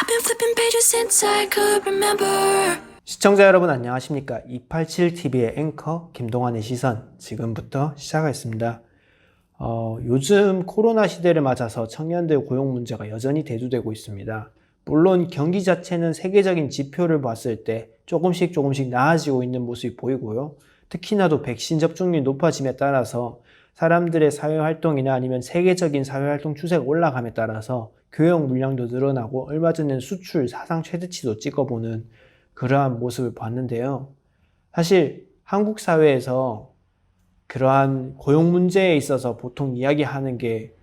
been flipping pages since I could remember. 시청자 여러분 안녕하십니까? 287TV의 앵커 김동환의 시선 지금부터 시작하겠습니다. 요즘 코로나 시대를 맞아서 청년들 고용 문제가 여전히 대두되고 있습니다. 물론 경기 자체는 세계적인 지표를 봤을 때 조금씩 나아지고 있는 모습이 보이고요. 특히나도 백신 접종률이 높아짐에 따라서 사람들의 사회활동이나 아니면 세계적인 사회활동 추세가 올라감에 따라서 교역 물량도 늘어나고 얼마 전에는 수출 사상 최대치도 찍어보는 그러한 모습을 봤는데요. 사실 한국 사회에서 그러한 고용 문제에 있어서 보통 이야기하는 게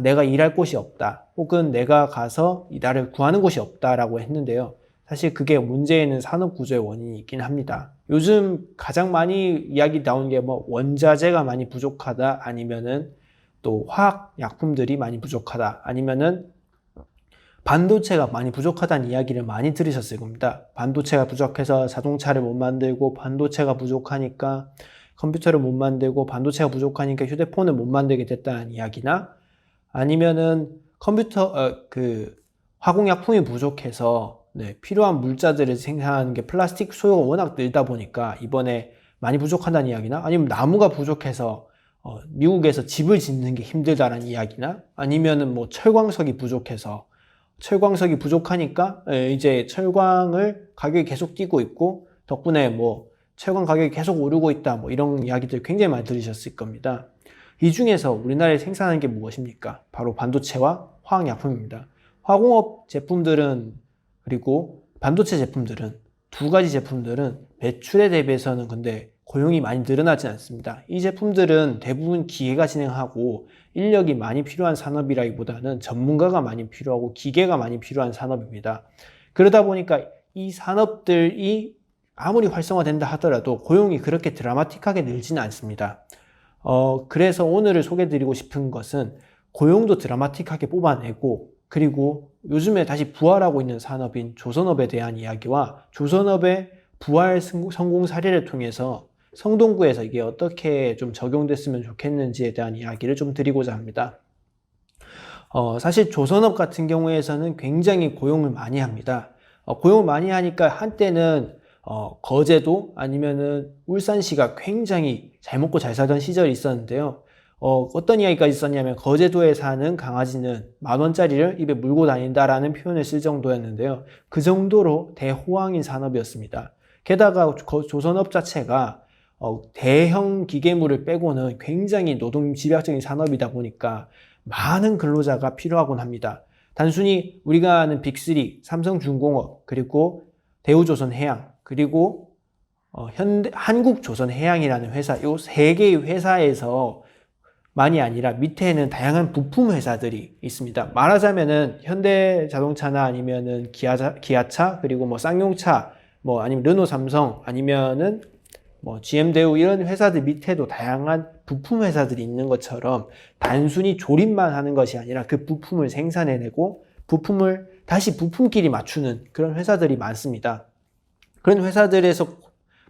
내가 일할 곳이 없다 혹은 내가 가서 나를 구하는 곳이 없다라고 했는데요. 사실 그게 문제에는 산업 구조의 원인이 있긴 합니다. 요즘 가장 많이 이야기 나온 게 원자재가 많이 부족하다 아니면은 또 화학 약품들이 많이 부족하다 아니면은 반도체가 많이 부족하다는 이야기를 많이 들으셨을 겁니다. 반도체가 부족해서 자동차를 못 만들고 반도체가 부족하니까 컴퓨터를 못 만들고 반도체가 부족하니까 휴대폰을 못 만들게 됐다는 이야기나 아니면은 화공약품이 부족해서 필요한 물자들을 생산하는 게 플라스틱 소요가 워낙 늘다 보니까 이번에 많이 부족하다는 이야기나 아니면 나무가 부족해서 미국에서 집을 짓는 게 힘들다는 이야기나 아니면은 철광석이 부족하니까 이제 철광을 가격이 계속 뛰고 있고 덕분에 철광 가격이 계속 오르고 있다 이런 이야기들 굉장히 많이 들으셨을 겁니다. 이 중에서 우리나라에 생산하는 게 무엇입니까? 바로 반도체와 화학약품입니다. 화공업 제품들은 그리고 반도체 제품들은 두 가지 제품들은 매출에 대비해서는 근데 고용이 많이 늘어나지 않습니다. 이 제품들은 대부분 기계가 진행하고 인력이 많이 필요한 산업이라기보다는 전문가가 많이 필요하고 기계가 많이 필요한 산업입니다. 그러다 보니까 이 산업들이 아무리 활성화된다 하더라도 고용이 그렇게 드라마틱하게 늘지는 않습니다. 그래서 오늘 소개해드리고 싶은 것은 고용도 드라마틱하게 뽑아내고 그리고 요즘에 다시 부활하고 있는 산업인 조선업에 대한 이야기와 조선업의 부활 성공 사례를 통해서 성동구에서 이게 어떻게 좀 적용됐으면 좋겠는지에 대한 이야기를 좀 드리고자 합니다. 사실 조선업 같은 경우에서는 굉장히 고용을 많이 합니다. 고용을 많이 하니까 한때는 거제도 아니면은 울산시가 굉장히 잘 먹고 잘 살던 시절이 있었는데요. 어떤 이야기가 있었냐면 거제도에 사는 강아지는 10,000원짜리를 입에 물고 다닌다라는 표현을 쓸 정도였는데요. 그 정도로 대호황인 산업이었습니다. 게다가 조선업 자체가 대형 기계물을 빼고는 굉장히 노동 집약적인 산업이다 보니까 많은 근로자가 필요하곤 합니다. 단순히 우리가 아는 빅3 삼성중공업 그리고 대우조선해양 그리고 한국조선해양이라는 회사 이 세 개의 회사에서 만이 아니라 밑에는 다양한 부품 회사들이 있습니다. 말하자면은 현대자동차나 아니면은 기아차 그리고 쌍용차 아니면 르노 삼성 아니면은 GM대우 이런 회사들 밑에도 다양한 부품 회사들이 있는 것처럼 단순히 조립만 하는 것이 아니라 그 부품을 생산해내고 부품을 다시 부품끼리 맞추는 그런 회사들이 많습니다. 그런 회사들에서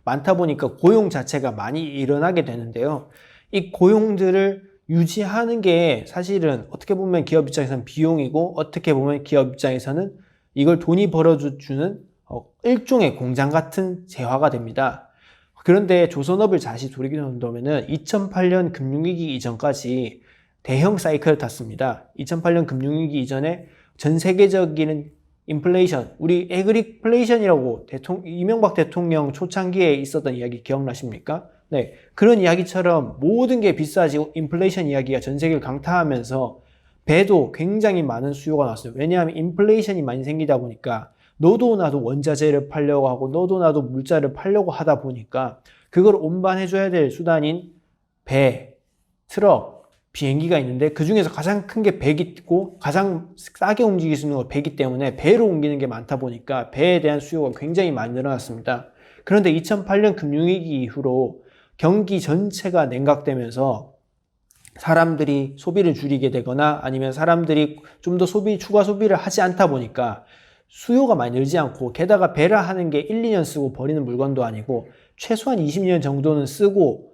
많다 보니까 고용 자체가 많이 일어나게 되는데요. 이 고용들을 유지하는 게 사실은 어떻게 보면 기업 입장에서는 비용이고 어떻게 보면 기업 입장에서는 이걸 돈이 벌어주는 일종의 공장 같은 재화가 됩니다. 그런데 조선업을 다시 돌이켜본다면은 2008년 금융위기 이전까지 대형 사이클을 탔습니다. 2008년 금융위기 이전에 전 세계적인 인플레이션, 우리 에그리플레이션이라고 이명박 대통령 초창기에 있었던 이야기 기억나십니까? 네, 그런 이야기처럼 모든 게 비싸지고 인플레이션 이야기가 전 세계를 강타하면서 배도 굉장히 많은 수요가 나왔어요. 왜냐하면 인플레이션이 많이 생기다 보니까 너도 나도 원자재를 팔려고 하고 너도 나도 물자를 팔려고 하다 보니까 그걸 운반해줘야 될 수단인 배, 트럭, 비행기가 있는데 그 중에서 가장 큰 게 배기고 가장 싸게 움직일 수 있는 건 배기 때문에 배로 옮기는 게 많다 보니까 배에 대한 수요가 굉장히 많이 늘어났습니다. 그런데 2008년 금융위기 이후로 경기 전체가 냉각되면서 사람들이 소비를 줄이게 되거나 아니면 사람들이 좀 더 추가 소비를 하지 않다 보니까 수요가 많이 늘지 않고 게다가 배라 하는 게 1, 2년 쓰고 버리는 물건도 아니고 최소한 20년 정도는 쓰고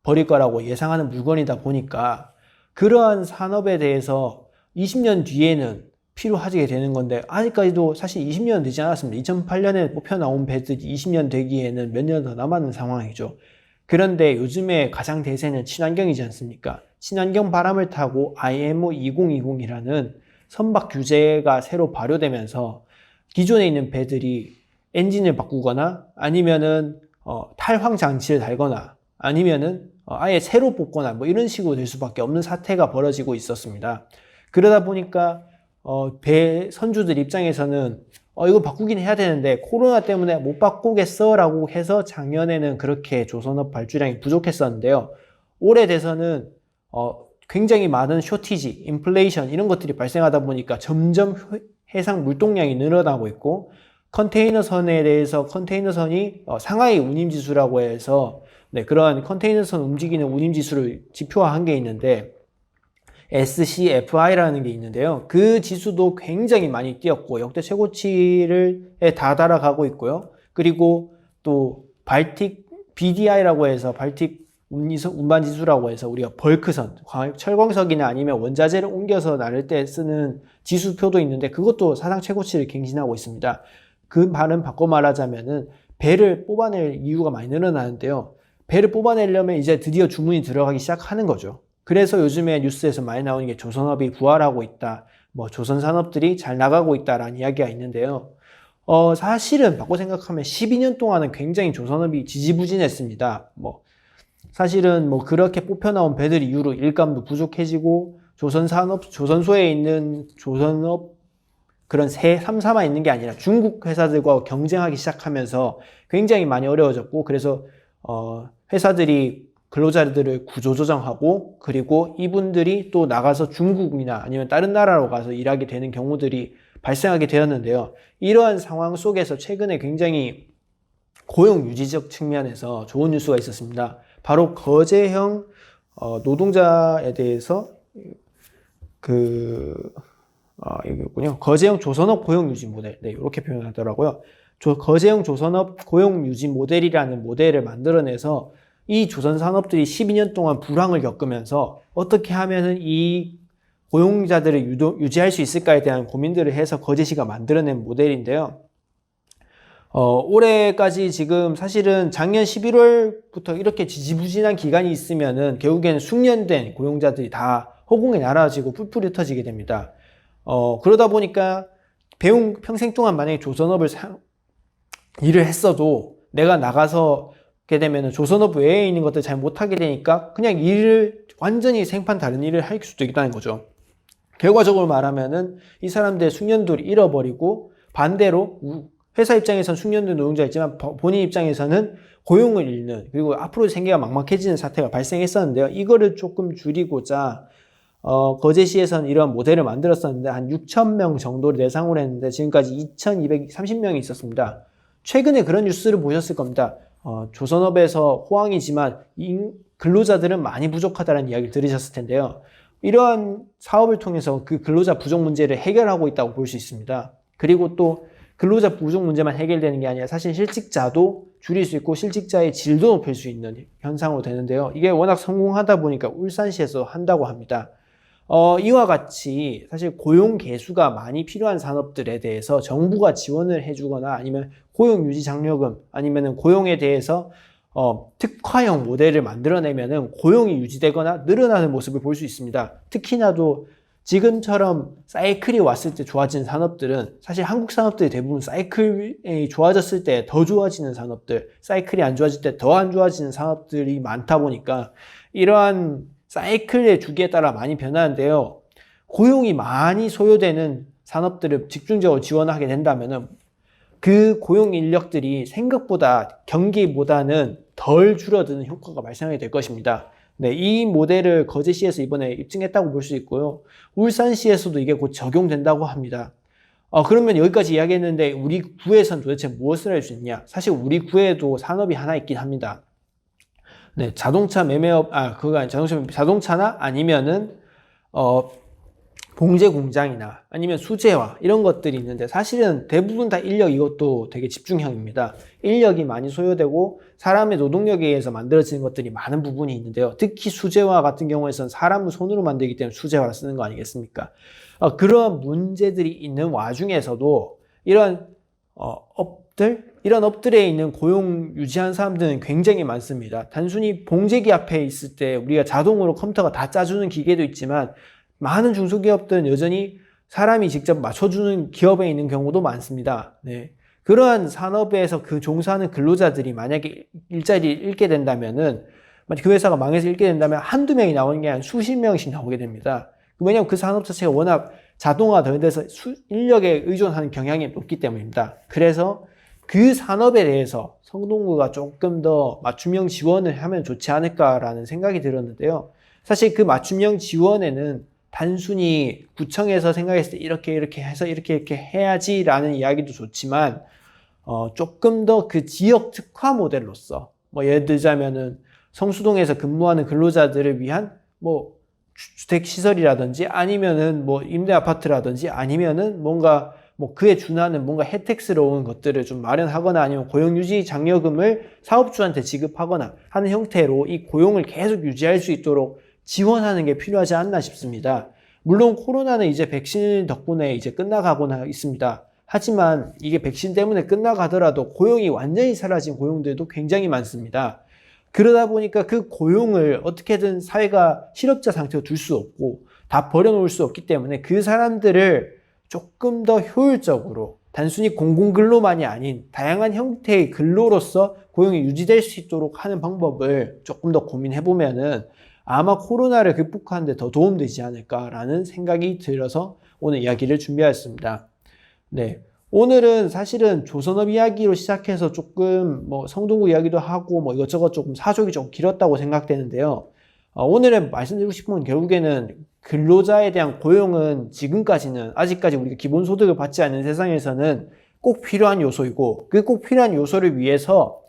버릴 거라고 예상하는 물건이다 보니까 그러한 산업에 대해서 20년 뒤에는 필요하게 되는 건데 아직까지도 사실 20년 되지 않았습니다. 2008년에 뽑혀 나온 배들이 20년 되기에는 몇 년 더 남았는 상황이죠. 그런데 요즘에 가장 대세는 친환경이지 않습니까? 친환경 바람을 타고 IMO 2020이라는 선박 규제가 새로 발효되면서 기존에 있는 배들이 엔진을 바꾸거나 아니면은 탈황 장치를 달거나 아니면은 아예 새로 뽑거나 뭐 이런 식으로 될 수밖에 없는 사태가 벌어지고 있었습니다. 그러다 보니까 배 선주들 입장에서는 이거 바꾸긴 해야 되는데 코로나 때문에 못 바꾸겠어 라고 해서 작년에는 그렇게 조선업 발주량이 부족했었는데요. 올해 돼서는 굉장히 많은 쇼티지, 인플레이션 이런 것들이 발생하다 보니까 점점 해상 물동량이 늘어나고 있고 컨테이너선에 대해서 컨테이너선이 상하이 운임지수라고 해서 그런 컨테이너선 움직이는 운임지수를 지표화한 게 있는데 SCFI라는 게 있는데요. 그 지수도 굉장히 많이 뛰었고 역대 최고치에 다다라가고 있고요. 그리고 또 발틱 BDI라고 해서 발틱 운반 지수라고 해서 우리가 벌크선, 철광석이나 아니면 원자재를 옮겨서 나를 때 쓰는 지수표도 있는데 그것도 사상 최고치를 갱신하고 있습니다. 그 말은 바꿔 말하자면은 배를 뽑아낼 이유가 많이 늘어나는데요. 배를 뽑아내려면 이제 드디어 주문이 들어가기 시작하는 거죠. 그래서 요즘에 뉴스에서 많이 나오는 게 조선업이 부활하고 있다, 뭐 조선 산업들이 잘 나가고 있다라는 이야기가 있는데요. 사실은 바꿔 생각하면 12년 동안은 굉장히 조선업이 지지부진했습니다. 사실은 그렇게 뽑혀 나온 배들 이후로 일감도 부족해지고 조선소에 있는 조선업 그런 3사만 있는 게 아니라 중국 회사들과 경쟁하기 시작하면서 굉장히 많이 어려워졌고 그래서 회사들이 근로자들을 구조조정하고 그리고 이분들이 또 나가서 중국이나 아니면 다른 나라로 가서 일하게 되는 경우들이 발생하게 되었는데요. 이러한 상황 속에서 최근에 굉장히 고용 유지적 측면에서 좋은 뉴스가 있었습니다. 바로 거제형 노동자에 대해서 여기군요. 거제형 조선업 고용 유지 모델. 이렇게 표현하더라고요. 거제형 조선업 고용 유지 모델이라는 모델을 만들어내서 이 조선 산업들이 12년 동안 불황을 겪으면서 어떻게 하면은 이 고용자들을 유지할 수 있을까에 대한 고민들을 해서 거제시가 만들어낸 모델인데요. 올해까지 지금 사실은 작년 11월부터 이렇게 지지부진한 기간이 있으면은 결국에는 숙련된 고용자들이 다 허공에 날아지고 뿔뿔이 흩어지게 됩니다. 그러다 보니까 평생 동안 만약에 조선업을 일을 했어도 내가 나가서 게 되면 조선업 외에 있는 것들 잘 못하게 되니까 그냥 완전히 생판 다른 일을 할 수도 있다는 거죠. 결과적으로 말하면은 이 사람들의 숙련도를 잃어버리고 반대로 회사 입장에서는 숙련된 노동자였지만 본인 입장에서는 고용을 잃는 그리고 앞으로 생계가 막막해지는 사태가 발생했었는데요. 이거를 조금 줄이고자 거제시에서는 이런 모델을 만들었었는데 한 6,000명 정도를 대상으로 했는데 지금까지 2,230명이 있었습니다. 최근에 그런 뉴스를 보셨을 겁니다. 조선업에서 호황이지만 근로자들은 많이 부족하다는 이야기를 들으셨을 텐데요. 이러한 사업을 통해서 그 근로자 부족 문제를 해결하고 있다고 볼 수 있습니다. 그리고 또 근로자 부족 문제만 해결되는 게 아니라 사실 실직자도 줄일 수 있고 실직자의 질도 높일 수 있는 현상으로 되는데요. 이게 워낙 성공하다 보니까 울산시에서 한다고 합니다. 이와 같이 사실 고용 개수가 많이 필요한 산업들에 대해서 정부가 지원을 해주거나 아니면 고용 유지 장려금 아니면은 고용에 대해서 특화형 모델을 만들어내면은 고용이 유지되거나 늘어나는 모습을 볼 수 있습니다. 특히나도 지금처럼 사이클이 왔을 때 좋아지는 산업들은 사실 한국 산업들이 대부분 사이클이 좋아졌을 때 더 좋아지는 산업들, 사이클이 안 좋아질 때 더 안 좋아지는 산업들이 많다 보니까 이러한 사이클의 주기에 따라 많이 변하는데요. 고용이 많이 소요되는 산업들을 집중적으로 지원하게 된다면은 그 고용 인력들이 생각보다 경기보다는 덜 줄어드는 효과가 발생하게 될 것입니다. 이 모델을 거제시에서 이번에 입증했다고 볼 수 있고요. 울산시에서도 이게 곧 적용된다고 합니다. 그러면 여기까지 이야기했는데 우리 구에선 도대체 무엇을 할 수 있냐? 사실 우리 구에도 산업이 하나 있긴 합니다. 자동차 매매업, 자동차나 아니면은, 봉제 공장이나 아니면 수제화 이런 것들이 있는데 사실은 대부분 다 인력 이것도 되게 집중형입니다. 인력이 많이 소요되고 사람의 노동력에 의해서 만들어지는 것들이 많은 부분이 있는데요. 특히 수제화 같은 경우에선 사람을 손으로 만들기 때문에 수제화를 쓰는 거 아니겠습니까? 그런 문제들이 있는 와중에서도 이런 이런 업들에 있는 고용 유지한 사람들은 굉장히 많습니다. 단순히 봉제기 앞에 있을 때 우리가 자동으로 컴퓨터가 다 짜주는 기계도 있지만 많은 중소기업들은 여전히 사람이 직접 맞춰주는 기업에 있는 경우도 많습니다. 네. 그러한 산업에서 그 종사하는 근로자들이 만약에 일자리를 잃게 된다면은, 그 회사가 망해서 잃게 된다면 한두 명이 나오는 게 아니라 수십 명씩 나오게 됩니다. 왜냐하면 그 산업 자체가 워낙 자동화 더 돼서 인력에 의존하는 경향이 높기 때문입니다. 그래서 그 산업에 대해서 성동구가 조금 더 맞춤형 지원을 하면 좋지 않을까라는 생각이 들었는데요. 사실 그 맞춤형 지원에는 단순히 구청에서 생각했을 때 이렇게 해서 이렇게 해야지라는 이야기도 좋지만 조금 더 그 지역 특화 모델로서 예를 들자면은 성수동에서 근무하는 근로자들을 위한 주택 시설이라든지 아니면은 임대 아파트라든지 아니면은 뭔가 그에 준하는 뭔가 혜택스러운 것들을 좀 마련하거나 아니면 고용유지 장려금을 사업주한테 지급하거나 하는 형태로 이 고용을 계속 유지할 수 있도록 지원하는 게 필요하지 않나 싶습니다. 물론 코로나는 이제 백신 덕분에 이제 끝나가고나 있습니다. 하지만 이게 백신 때문에 끝나가더라도 고용이 완전히 사라진 고용들도 굉장히 많습니다. 그러다 보니까 그 고용을 어떻게든 사회가 실업자 상태로 둘 수 없고 다 버려놓을 수 없기 때문에 그 사람들을 조금 더 효율적으로 단순히 공공근로만이 아닌 다양한 형태의 근로로서 고용이 유지될 수 있도록 하는 방법을 조금 더 고민해보면은 아마 코로나를 극복하는 데 더 도움되지 않을까라는 생각이 들어서 오늘 이야기를 준비하였습니다. 네. 오늘은 사실은 조선업 이야기로 시작해서 조금 성동구 이야기도 하고 이것저것 조금 사족이 좀 길었다고 생각되는데요. 오늘은 말씀드리고 싶은 건 결국에는 근로자에 대한 고용은 지금까지는 아직까지 우리가 기본소득을 받지 않는 세상에서는 꼭 필요한 요소이고 그 꼭 필요한 요소를 위해서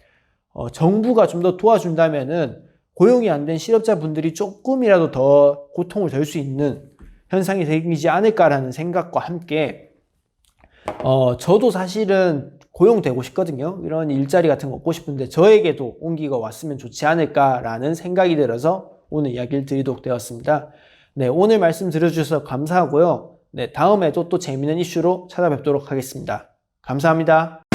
정부가 좀 더 도와준다면은 고용이 안 된 실업자분들이 조금이라도 더 고통을 덜 수 있는 현상이 생기지 않을까라는 생각과 함께 저도 사실은 고용되고 싶거든요. 이런 일자리 같은 거 얻고 싶은데 저에게도 온기가 왔으면 좋지 않을까라는 생각이 들어서 오늘 이야기를 드리도록 되었습니다. 네, 오늘 말씀 들어주셔서 감사하고요. 네, 다음에도 또 재미있는 이슈로 찾아뵙도록 하겠습니다. 감사합니다.